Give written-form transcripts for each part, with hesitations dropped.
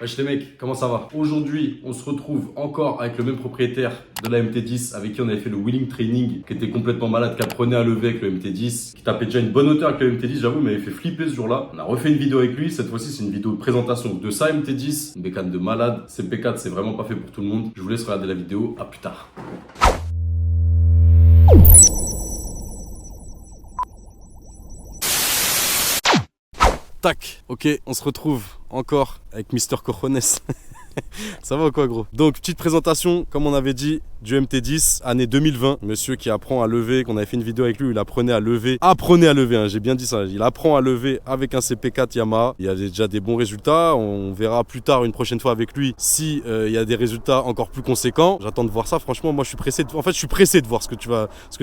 Wesh les mecs, comment ça va? Aujourd'hui, on se retrouve encore avec le même propriétaire de la MT10 avec qui on avait fait le wheeling training, qui était complètement malade, qui apprenait à lever avec le MT10, qui tapait déjà une bonne hauteur avec le MT10, j'avoue, il m'avait fait flipper ce jour-là. On a refait une vidéo avec lui, cette fois-ci c'est une vidéo de présentation de sa MT10, une bécane de malade. CP4 c'est vraiment pas fait pour tout le monde. Je vous laisse regarder la vidéo, à plus tard. Tac, ok, on se retrouve encore avec Mister Cojones. Ça va ou quoi gros? Donc petite présentation, comme on avait dit, du MT10, année 2020. Monsieur qui apprend à lever, qu'on avait fait une vidéo avec lui, il apprenait à lever. Hein, j'ai bien dit ça. Il apprend à lever avec un CP4 Yamaha. Il y a déjà des bons résultats. On verra plus tard une prochaine fois avec lui si il y a des résultats encore plus conséquents. J'attends de voir ça. Franchement, moi je suis pressé. Je suis pressé de voir ce que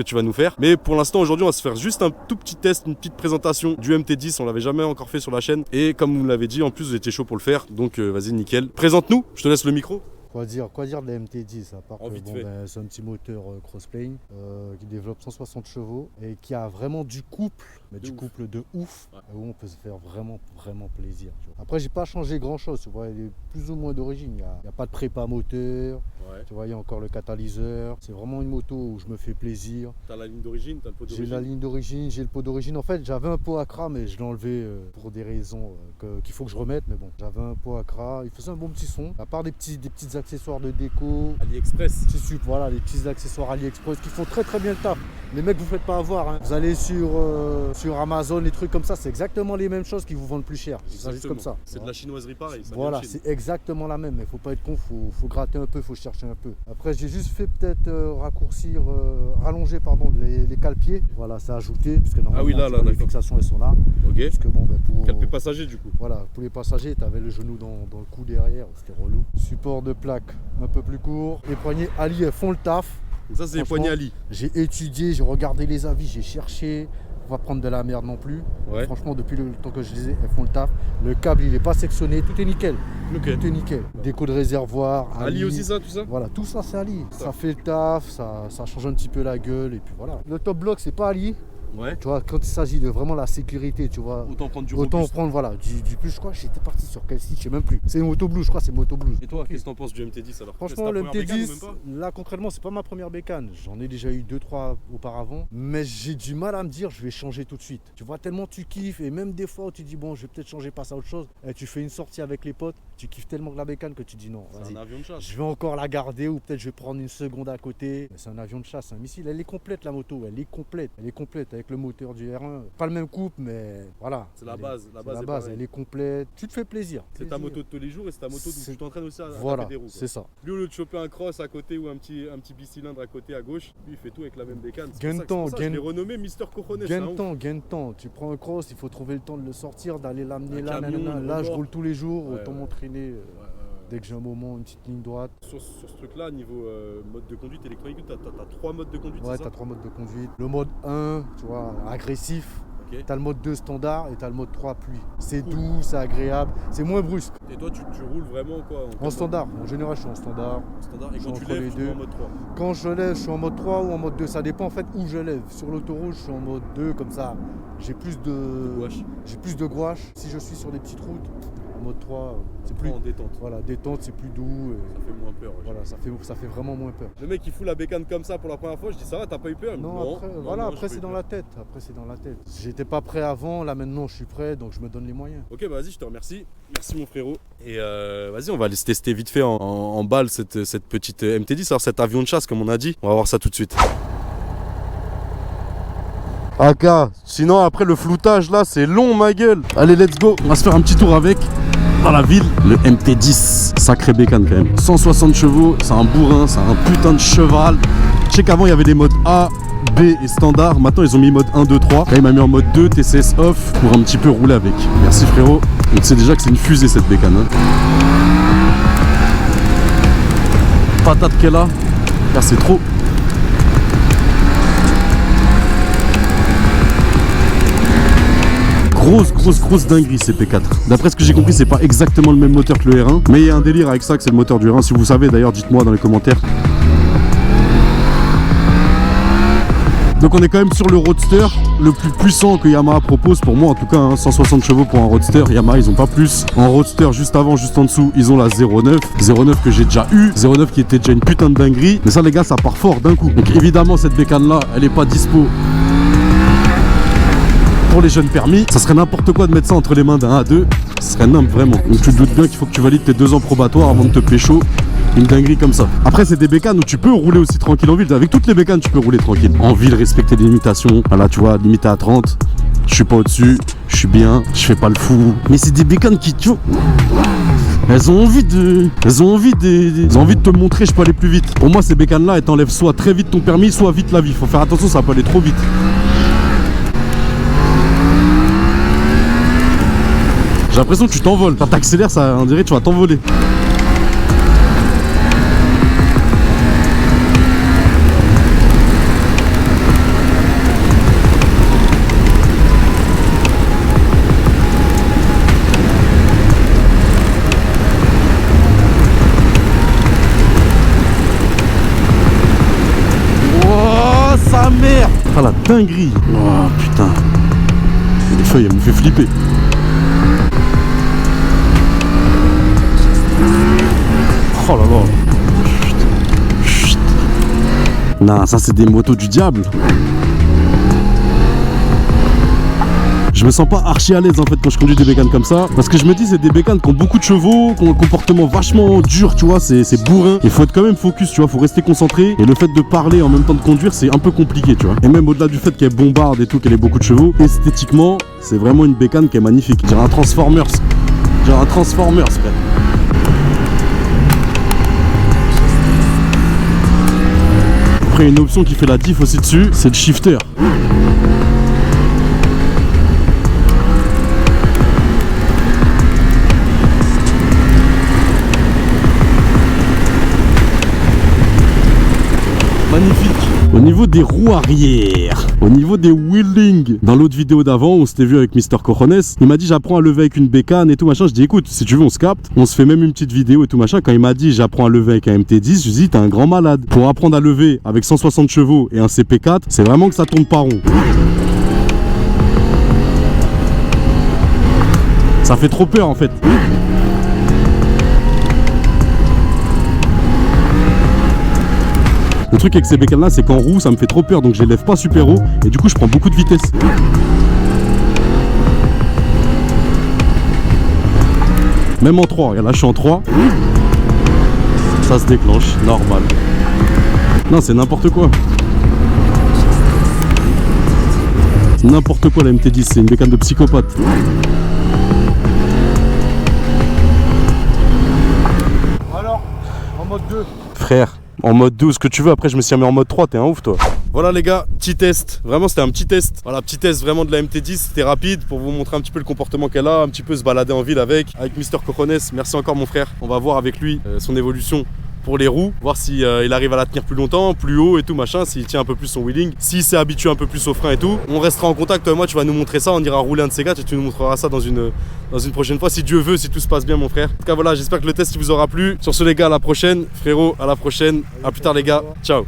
tu vas nous faire. Mais pour l'instant, aujourd'hui, on va se faire juste un tout petit test, une petite présentation du MT10. On l'avait jamais encore fait sur la chaîne. Et comme vous l'avez dit, en plus vous étiez chaud pour le faire. Donc vas-y, nickel. Présente-nous. Je te laisse le micro. Quoi dire de la MT10 à part que c'est un petit moteur crossplane qui développe 160 chevaux et qui a vraiment du couple, mais du couple de ouf, où on peut se faire vraiment plaisir. Tu vois. Après, j'ai pas changé grand chose, tu vois, il est plus ou moins d'origine. Il n'y a pas de prépa moteur, tu vois, il y a encore le catalyseur. C'est vraiment une moto où je me fais plaisir. T'as la ligne d'origine, t'as le pot d'origine? J'ai la ligne d'origine, j'ai le pot d'origine. En fait, j'avais un pot Accra, mais je l'ai enlevé pour des raisons qu'il faut que je remette. Mais bon, j'avais un pot Accra, il faisait un bon petit son. À part des petites accessoires de déco, AliExpress, voilà, les petits accessoires AliExpress qui font très bien le taf. Les mecs, vous faites pas avoir, hein. Vous allez sur Amazon, les trucs comme ça, c'est exactement les mêmes choses qui vous vendent plus cher. C'est juste comme ça. C'est de la chinoiserie pareil. Voilà, c'est exactement la même, mais faut pas être con, faut gratter un peu, faut chercher un peu. Après, j'ai juste fait peut-être rallonger les cale-pieds. Voilà, c'est ajouté parce que normalement les fixations elles sont là. Ok. Parce que pour cale-pied passager du coup. Voilà, pour les passagers, tu avais le genou dans le cou derrière, c'était relou. Support de plaque un peu plus court. Les poignées Ali elles font le taf. Ça c'est les poignées Ali. J'ai étudié, j'ai regardé les avis, j'ai cherché. On va prendre de la merde non plus. Ouais. Franchement, depuis le temps que je les ai, elles font le taf. Le câble il est pas sectionné, tout est nickel. Okay. Tout est nickel. Déco de réservoir. Ali aussi ça, tout ça. Voilà, tout ça c'est Ali. Ça fait le taf, ça change un petit peu la gueule et puis voilà. Le top block c'est pas Ali. Ouais. Tu vois, quand il s'agit de vraiment la sécurité, tu vois. Autant prendre du plus, je crois, j'étais parti sur quel site, je sais même plus. C'est Moto Blues, je crois, c'est Moto Blues. Et toi, qu'est-ce que t'en penses du MT10 alors? Franchement, le MT10, là concrètement, c'est pas ma première bécane. J'en ai déjà eu 2-3 auparavant. Mais j'ai du mal à me dire, je vais changer tout de suite. Tu vois, tellement tu kiffes, et même des fois où tu dis, bon, je vais peut-être changer, passer à autre chose. Et tu fais une sortie avec les potes, tu kiffes tellement la bécane que tu dis non. C'est un avion de chasse. Je vais encore la garder, ou peut-être je vais prendre une seconde à côté. Mais c'est un avion de chasse, un missile. Elle est complète la moto, elle est complète avec le moteur du R1. Pas le même couple, mais voilà. C'est la base, elle est complète. Tu te fais plaisir. C'est ta moto de tous les jours et c'est ta moto où tu t'entraînes aussi à voilà, taper des roues. C'est ça. Lui, au lieu de choper un cross à côté ou un petit bicylindre à côté à gauche, lui il fait tout avec la même bécane. Gain de temps, je l'ai renommé Mister Cojones. Gain de temps. Tu prends un cross, il faut trouver le temps de le sortir, d'aller l'amener là. Là, je roule tous les jours, autant m'entraîner. Dès que j'ai un moment, une petite ligne droite. Sur ce truc-là, niveau mode de conduite électronique, tu as 3 modes de conduite. Ouais, tu as 3 modes de conduite. Le mode 1, tu vois, agressif. Okay. Tu as le mode 2 standard et tu as le mode 3 pluie. C'est doux, c'est agréable, c'est moins brusque. Et toi, tu roules vraiment quoi en standard. En général, je suis en standard. Et quand tu lèves, tu es en mode 3. Quand je lève, je suis en mode 3 ou en mode 2. Ça dépend en fait où je lève. Sur l'autoroute, je suis en mode 2, comme ça. J'ai plus de gouache. Si je suis sur des petites routes, en mode 3, c'est plus en détente. Voilà, détente, c'est plus doux. Ça fait moins peur. Voilà, ça fait vraiment moins peur. Le mec il fout la bécane comme ça pour la première fois, je dis ça va, t'as pas eu peur? Après c'est dans la tête. J'étais pas prêt avant, là maintenant je suis prêt, donc je me donne les moyens. Ok, bah vas-y, je te remercie. Merci mon frérot. Et vas-y, on va aller se tester vite fait en balle cette petite MT10, alors cet avion de chasse comme on a dit. On va voir ça tout de suite. AK, sinon après le floutage là c'est long ma gueule. Allez let's go, on va se faire un petit tour avec dans la ville. Le MT10, sacré bécane quand même. 160 chevaux, c'est un bourrin, c'est un putain de cheval. Je sais qu'avant il y avait des modes A, B et standard. Maintenant ils ont mis mode 1, 2, 3. Là il m'a mis en mode 2, TCS off pour un petit peu rouler avec. Merci frérot. Donc tu sais déjà que c'est une fusée cette bécane hein. Patate qu'elle a, là c'est trop. Grosse dinguerie CP4. D'après ce que j'ai compris, c'est pas exactement le même moteur que le R1, mais il y a un délire avec ça que c'est le moteur du R1. Si vous savez d'ailleurs, dites-moi dans les commentaires. Donc on est quand même sur le Roadster le plus puissant que Yamaha propose pour moi en tout cas, hein, 160 chevaux pour un Roadster. Yamaha ils ont pas plus. En Roadster juste avant, juste en dessous, ils ont la 09 que j'ai déjà eu, 09 qui était déjà une putain de dinguerie. Mais ça les gars, ça part fort d'un coup. Donc évidemment cette bécane là, elle est pas dispo pour les jeunes permis. Ça serait n'importe quoi de mettre ça entre les mains d'un A2. Ce serait nimp vraiment. Donc tu te doutes bien qu'il faut que tu valides tes 2 ans probatoires avant de te pécho une dinguerie comme ça. Après c'est des bécanes où tu peux rouler aussi tranquille en ville. Avec toutes les bécanes tu peux rouler tranquille. En ville, respecter les limitations. Voilà, tu vois, limité à 30. Je suis pas au-dessus, je suis bien, je fais pas le fou. Mais c'est des bécanes qui, tu vois, elles ont envie de te montrer je peux aller plus vite. Pour moi ces bécanes là, elles t'enlèvent soit très vite ton permis, soit vite la vie. Faut faire attention, ça peut aller trop vite. J'ai l'impression que tu t'envoles. Quand t'accélères, ça, on dirait que tu vas t'envoler. Oh, sa mère! Ah la dinguerie! Oh putain! Les feuilles, elles me fait flipper. Oh là là. Chut. Chut. Non, ça c'est des motos du diable. Je me sens pas archi à l'aise en fait quand je conduis des bécanes comme ça. Parce que je me dis c'est des bécanes qui ont beaucoup de chevaux, qui ont un comportement vachement dur, tu vois, c'est bourrin. Il faut être quand même focus, tu vois, faut rester concentré. Et le fait de parler en même temps de conduire, c'est un peu compliqué, tu vois. Et même au-delà du fait qu'elle bombarde et tout, qu'elle ait beaucoup de chevaux, esthétiquement, c'est vraiment une bécane qui est magnifique. J'ai un Transformers. J'ai un Transformers, frère. Après une option qui fait la diff aussi dessus, c'est le shifter. Magnifique. Au niveau des roues arrière, au niveau des wheeling, dans l'autre vidéo d'avant, on s'était vu avec Mister Cojones, il m'a dit j'apprends à lever avec une bécane et tout machin. Je dis écoute, si tu veux on se capte, on se fait même une petite vidéo et tout machin. Quand il m'a dit j'apprends à lever avec un MT10, je lui ai dit t'es un grand malade. Pour apprendre à lever avec 160 chevaux et un CP4, c'est vraiment que ça tourne pas rond. Ça fait trop peur en fait. Le truc avec ces bécanes là, c'est qu'en roue ça me fait trop peur, donc je les lève pas super haut et du coup je prends beaucoup de vitesse. Même en 3, regarde là je suis en 3. Ça se déclenche, normal. Non, c'est n'importe quoi. N'importe quoi la MT10, c'est une bécane de psychopathe. Alors, en mode 2. Frère, en mode 2 ce que tu veux, après je me suis mis en mode 3, t'es un ouf toi. Voilà les gars, petit test, vraiment c'était un petit test. Voilà, petit test vraiment de la MT10, c'était rapide pour vous montrer un petit peu le comportement qu'elle a, un petit peu se balader en ville avec Mister Cojones. Merci encore mon frère, on va voir avec lui son évolution pour les roues, voir si il arrive à la tenir plus longtemps, plus haut et tout machin, s'il tient un peu plus son wheeling, s'il s'est habitué un peu plus au frein et tout. On restera en contact, toi et moi tu vas nous montrer ça, on ira rouler un de ces quatre et tu nous montreras ça dans une prochaine fois si Dieu veut, si tout se passe bien mon frère. En tout cas voilà, j'espère que le test vous aura plu. Sur ce les gars, à la prochaine, frérot, à la prochaine, à plus tard les gars, ciao.